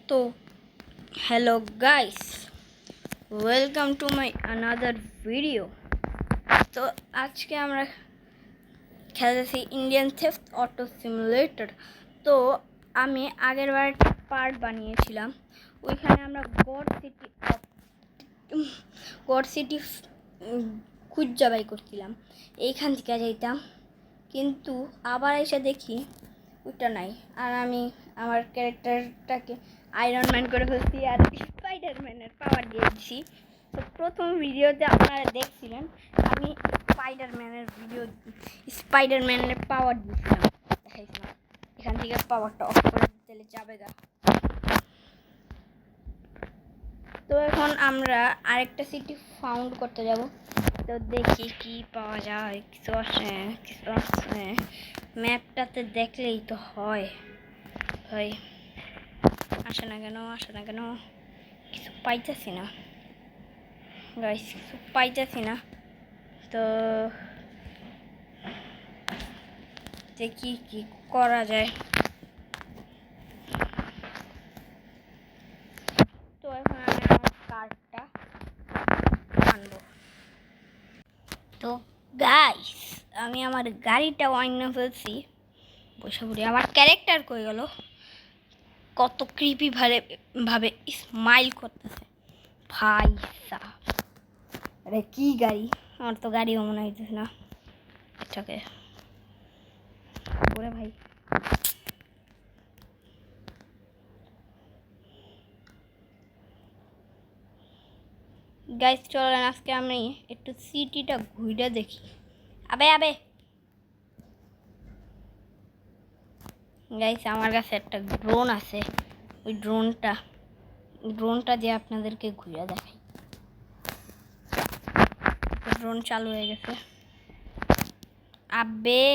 তো hello guys, welcome to my another video. তো আজকে আমরা খেলতেছি ইন্ডিয়ান থেফট অটো সিমুলেটর। তো আমি আগের বার একটা পার্ট বানিয়েছিলাম, ওইখানে আমরা গড সিটি খুঁজা বাই করছিলাম, এইখান থেকে যাইতাম, কিন্তু আবার এসে দেখি ওইটা নাই। আর আমি আমার ক্যারেক্টারটাকে আয়রন ম্যান করে ফেলছি আর স্পাইডারম্যানের পাওয়ার দিয়ে দিছি। তো প্রথম ভিডিওতে আপনারা দেখছিলেন আমি স্পাইডারম্যানের পাওয়ার দিয়েছিলাম, দেখাইছিলাম। এখান থেকে পাওয়ারটা অফ করে দিতে যাবে গা। তো এখন আমরা আরেকটা সিটি ফাউন্ড করতে যাব। তো দেখি কি পাওয়া যায়। কিছু আসে ম্যাপটাতে দেখলেই তো হয়। আসে না কেন কিছু পাইতেছি না গাইস, কিছু পাইতেছি না। তো দেখি কি করা যায়। তো এখন আমি আমার কার্ডটা আনবো। তো গাইস আমি আমার গাড়িটা ওয়াইন ফেলছি, বসে পড়ি। আমার ক্যারেক্টার কই গেল? কত ক্রিপি ভাবে স্মাইল করতেছে ভাই সাহ। আরে কি গাড়ি, আমার তো গাড়িও মনে হইতেছে না এটাকে। ওরে ভাই, গাইস চলেন আজকে আমি একটু সিটিটা ঘুরে দেখি। আবে গাইস আমার কাছে একটা ড্রোন আছে, ওই ড্রোনটা দিয়ে আপনাদেরকে ঘুরে দেখাই। ড্রোন চালু হয়ে গেছে। আবে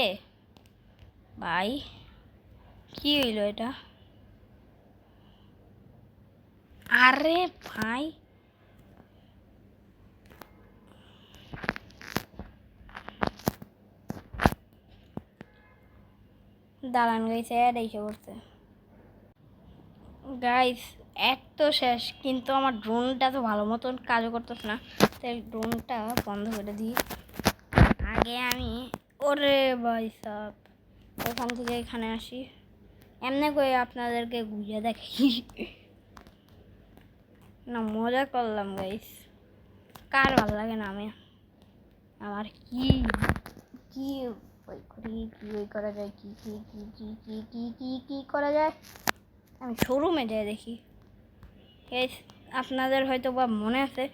ভাই কি হইলো এটা? আরে ভাই দাঁড়ান গাইস, অ্যাড এসে পড়ছে। গাইস অ্যাড তো শেষ, কিন্তু আমার ড্রোনটা তো ভালো মতন কাজও করতেছে না, তাই ড্রোনটা বন্ধ করে দিই। আগে আমি ওরে ভাই সাব ওখান থেকে এখানে আসি, এমনি করে আপনাদেরকে ঘুরে দেখি না, মজা করলাম গাইস। কার ভালো লাগে না? আমার কি কি ওই করি, কি ওই করা যায়, কি কি কি কি কি কি কি কি করা যায়। আমি শোরুমে যাই দেখি। আপনাদের হয়তো বা মনে আছে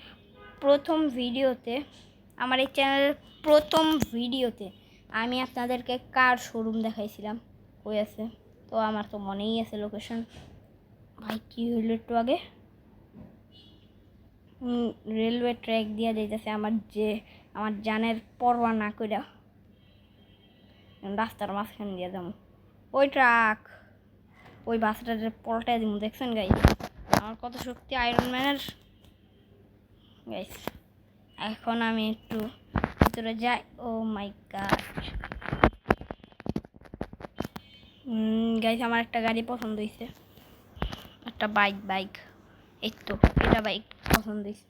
প্রথম ভিডিওতে, আমার এই চ্যানেলের প্রথম ভিডিওতে আমি আপনাদেরকে কার শোরুম দেখাইছিলাম, কই আছে? তো আমার তো মনেই আছে লোকেশন। ভাই কি হইল একটু আগে? রেলওয়ে ট্র্যাক দিয়া যাইতেছে আমার জানের পরোয়া না কইরা রাস্তার মাঝখান দিয়ে যাবো। ওই ট্রাক ওই বাসটার পলটায় দিব, দেখছেন গাইস আমার কত শক্তি আয়রন ম্যানের। গাইস এখন আমি একটু ভিতরে যাই। ও মাই গড গাইস আমার একটা গাড়ি পছন্দ হয়েছে, একটা বাইক। এই তো এটা বাইক পছন্দ হয়েছে।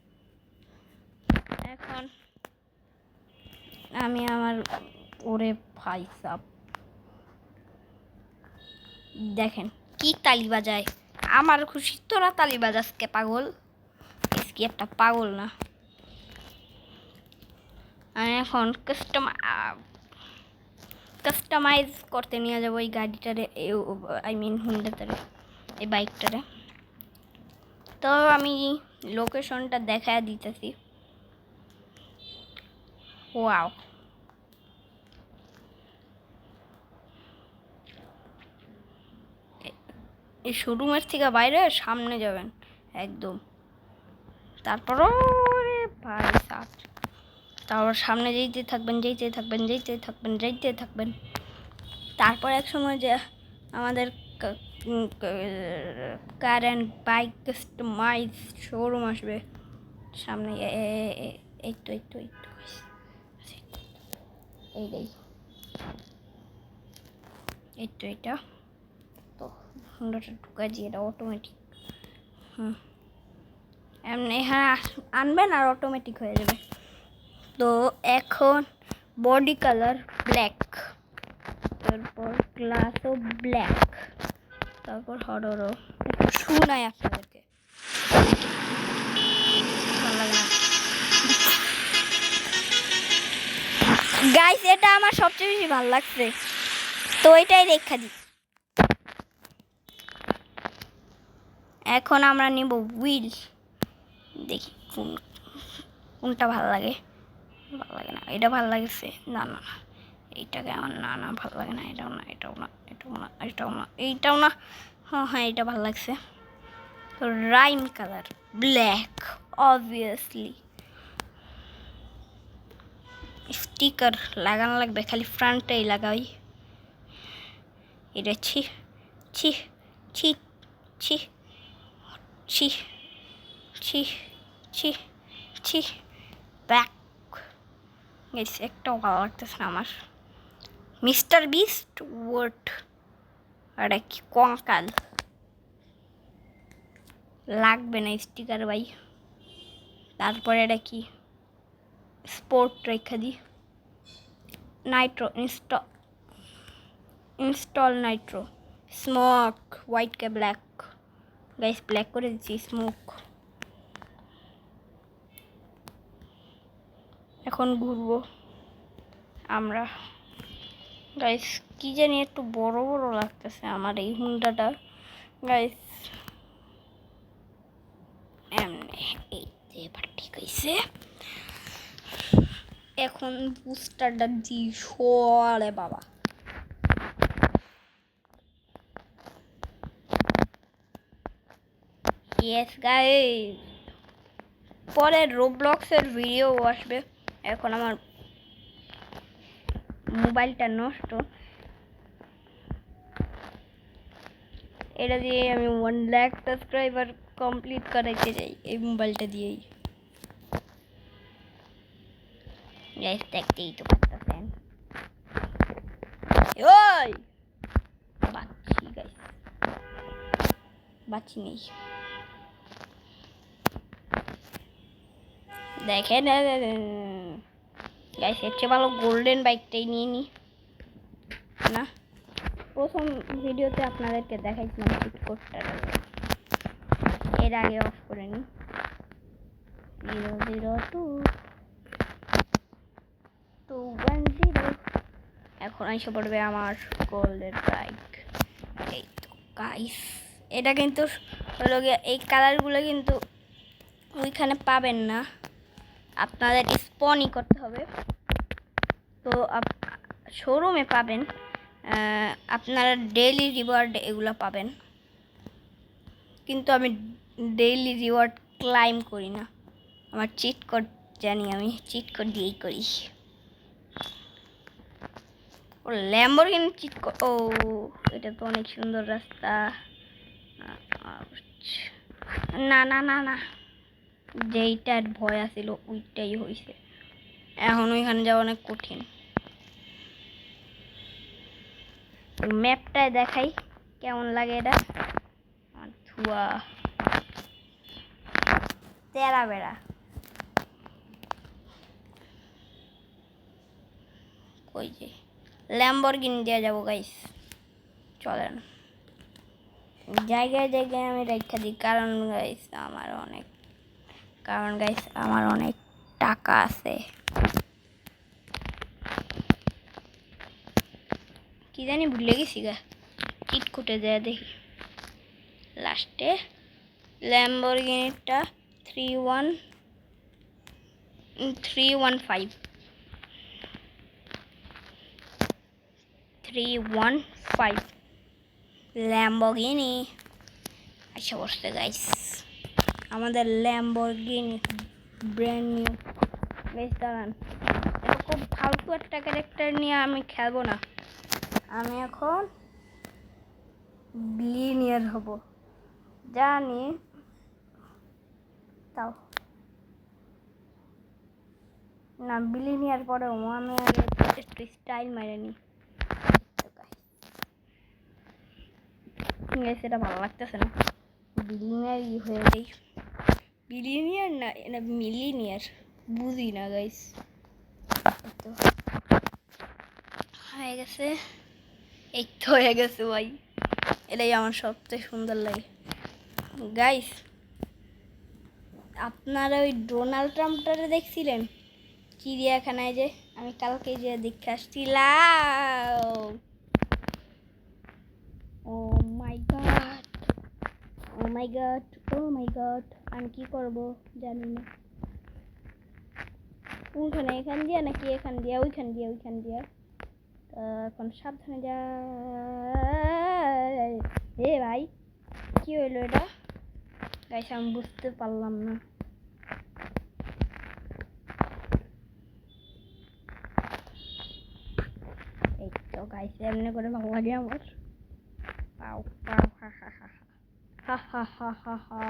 এখন আমি আমার ওরে ভাই সাব দেখেন কি তালি বাজায়। আমার খুশি তোরা তালি বাজাসকে পাগল, কি একটা পাগল না। আমি এখন কাস্টমাইজ করতে নিয়ে যাবো এই গাড়িটারে, হুন্ডাটারে, এই বাইকটারে। তো আমি লোকেশনটা দেখা দিতেছি। ওয়াও এই শোরুমের থেকে বাইরে সামনে যাবেন একদম, তারপর ভাই সাথ, তারপর সামনে যেতে থাকবেন। তারপর এক সময় যে আমাদের car and bike customise showroom আসবে সামনে। এই তো এটা তো হুন্ডাটা ঢুকাই দিয়ে, এটা অটোমেটিক এমনি এখানে আনবেন আর অটোমেটিক হয়ে যাবে। তো এখন বডি কালার ব্ল্যাক, তারপর গ্লাসও ব্ল্যাক, তারপর হররও একটু শোনাই আপনাদেরকে, ভালো লাগে না গাইস, এটা আমার সবচেয়ে বেশি ভালো লাগছে, তো এটাই রেখা দিই। এখন আমরা নিব হুইল, দেখি কোনটা ভালো লাগে। ভালো লাগে না, এটা ভালো লাগছে, না না না এইটাকে আমার, না না ভালো লাগে না, এটাও না, এটাও না, এটাও না, এটাও না, এইটাও না, হ্যাঁ হ্যাঁ এটা ভালো লাগছে। তো rim colour black, obviously. Sticker লাগানো লাগবে, খালি ফ্রন্টেই লাগাই। এটা ছি ছি ছি ছি ছি ছি ছি ছি ব্যাক। একটাও ভালো লাগতেছে না আমার। মিস্টার বিস্ট ওয়ার্ড, এটা কি কঙ্কাল, লাগবে না স্টিকার ভাই। তারপরে এটা কি স্পোর্ট রেখা দিই, Nitro install Nitro smoke, white কে ব্ল্যাক, গাইস ব্ল্যাক করে দিচ্ছি স্মোক। এখন ঘুরবো আমরা। গাইস কি জানি একটু বড় বড় লাগতেছে আমার এই হুন্ডাটা গাইস। এমনি এই এবার ঠিক হয়েছে। এখন বুস্টারটা দি সরে বাবা। ইয়েস গাইস, পরে রোবলক্সের ভিডিও আসবে। এখন আমার মোবাইলটা নষ্ট, এটা দিয়ে আমি 1 লাখ সাবস্ক্রাইবার কমপ্লিট করাইতে চাই এই মোবাইলটা দিয়েই। গাইস দেখতেই তো পাচ্ছেন, ওই বাচ্চি গাইস, বাচ্চি নেই দেখেন গাইস। এর চেয়ে ভালো গোল্ডেন বাইকটাই নিয়ে নি না। প্রথম ভিডিওতে আপনাদেরকে দেখাইছিলাম চিট কোডটা, এর আগে অফ করে নি 00210। এখন এসে পড়বে আমার গোল্ডেন বাইক। এই তো গাইস, এটা কিন্তু হলো গিয়ে এই কালারগুলো কিন্তু ওইখানে পাবেন না, আপনাদের স্পনই করতে হবে। তো শোরুমে পাবেন, আপনারা ডেইলি রিওয়ার্ড এগুলো পাবেন, কিন্তু আমি ডেইলি রিওয়ার্ড ক্লাইম করি না, আমার চিট কোড জানি, আমি চিট কোড দিয়েই করি। ও ল্যাম্বরগিনি চিট কোড, ও এটা তো অনেক সুন্দর রাস্তা। না না না না, যেইটার ভয় আছিল ওইটাই হয়েছে, এখন ওইখানে যাওয়া অনেক কঠিন। ম্যাপটায় দেখাই কেমন লাগে এটা, ধোয়া তেরা বেড়া। ওই যে ল্যাম্বরগিনি দিয়ে যাবো গাইস, চলেন। জায়গায় জায়গায় আমি রেখা দিই, কারণ গাইস আমার অনেক টাকা আছে। কি জানি ভুলে গেছি গা, চিট কোটে যায় দেখি লাস্টে ল্যাম্বরগিনিটা 315 ল্যাম্বরগিনি আচ্ছা বসতে গাইস, আমাদের ল্যাম্বরগিনি ব্র্যান্ড নিউ। বেশ দাঁড়ান, এরকম ফালতু একটা ক্যারেক্টার নিয়ে আমি খেলবো না, আমি এখন বিলিয়নিয়ার হব জানি, তাও না বিলিয়নিয়ার পরেও আমি আগে একটু স্টাইল মারে নি। সেটা ভালো লাগতেছে না, বিলিয়নিয়ারই হয়ে যাই। বিলিয়নিয়ার না, এটা মিলিয়নিয়ার, বুঝি না গাইস। তো হয়ে গেছে, এই তো হয়ে গেছে ভাই। এটাই আমার সবচেয়ে সুন্দর লাগে গাইস। আপনারা ওই ডোনাল্ড ট্রাম্পটারে দেখছিলেন চিড়িয়াখানায়? যে আমি কালকে যে দেখে আসছিলাম। ও মাই গড, ও মাই গড, ও মাই গড। আমি কি করব জানি না। কোনখানে, এখান দিয়ে নাকি এখান দিয়ে? ওইখান দিয়ে, ওইখান দিয়ে। এখন সাবধানে যা। এ ভাই, কি হইলো এটা গাইস? আমি বুঝতে পারলাম না। এই তো গাইস, এমনি করে ভালো লাগে আমার। পাও পাও, হা হা হা হা হা হা হা হা।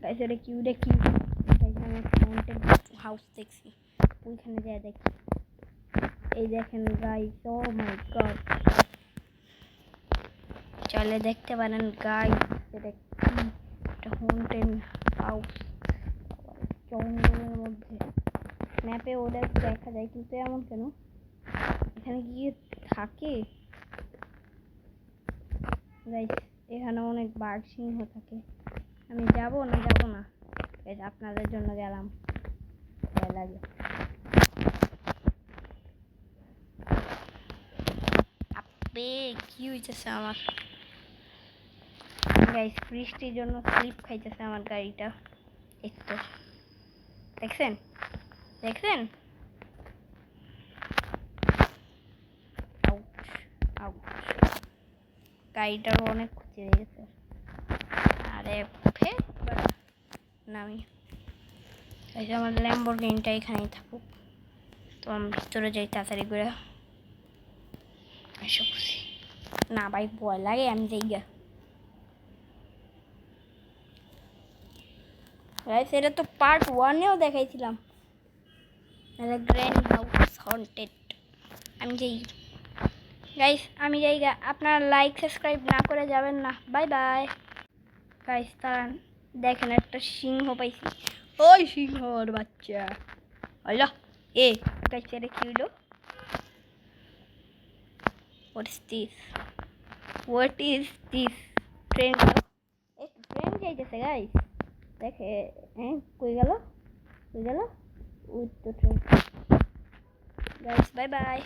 গাইস এটা কি, ওটা কি? এখানে হন্টেড হাউস দেখছি, ওইখানে যায় দেখি। এই দেখেন গাইস, ও মাই গড। চলে দেখতে পারেন গাইস, এটা কি? এটা হন্টেড হাউস জঙ্গলের মধ্যে। ম্যাপে ওটা দেখা যায়, কিন্তু এমন কেন? এখানে কি থাকে গাইস? এখানে অনেক বাঘ সিংহ থাকে। আমি যাব না, যাব না গাইস, আপনাদের জন্য গেলাম। ভয় লাগে। আপে কি হইতেছে আমার গাইস? বৃষ্টির জন্য স্লিপ খাইতেছে আমার গাড়িটা। এই তো দেখছেন, দেখছেন? Out, out. গাড়িটার অনেক ক্ষতি হয়ে গেছে। আরে ফে নামি। এই যে আমার ল্যাম্বরগিনিটা এখানেই থাকুক। তো আমি ভিতরে যাই তাড়াতাড়ি করে। এসে বসি না ভাই, ভয় লাগে, আমি যাই গা। গাইস এটা তো পার্ট 1-এও দেখাইছিলাম, গ্র্যান্ড হাউস হন্টেড। আমি যাই গাইস, আমি যাই গা। আপনারা লাইক সাবস্ক্রাইব না করে যাবেন না। Bye bye guys. তারা দেখেন একটা সিংহ পাইছি। ওই সিংহর বাচ্চা আল্লাহ। এ গাইস এটা কি হইলো? What is this? What is this? Train train যাইতেছে গাইস, দেখে। হ্যাঁ কই গেল, কই গেল? ওই তো ট্রেন গাইস। Bye bye.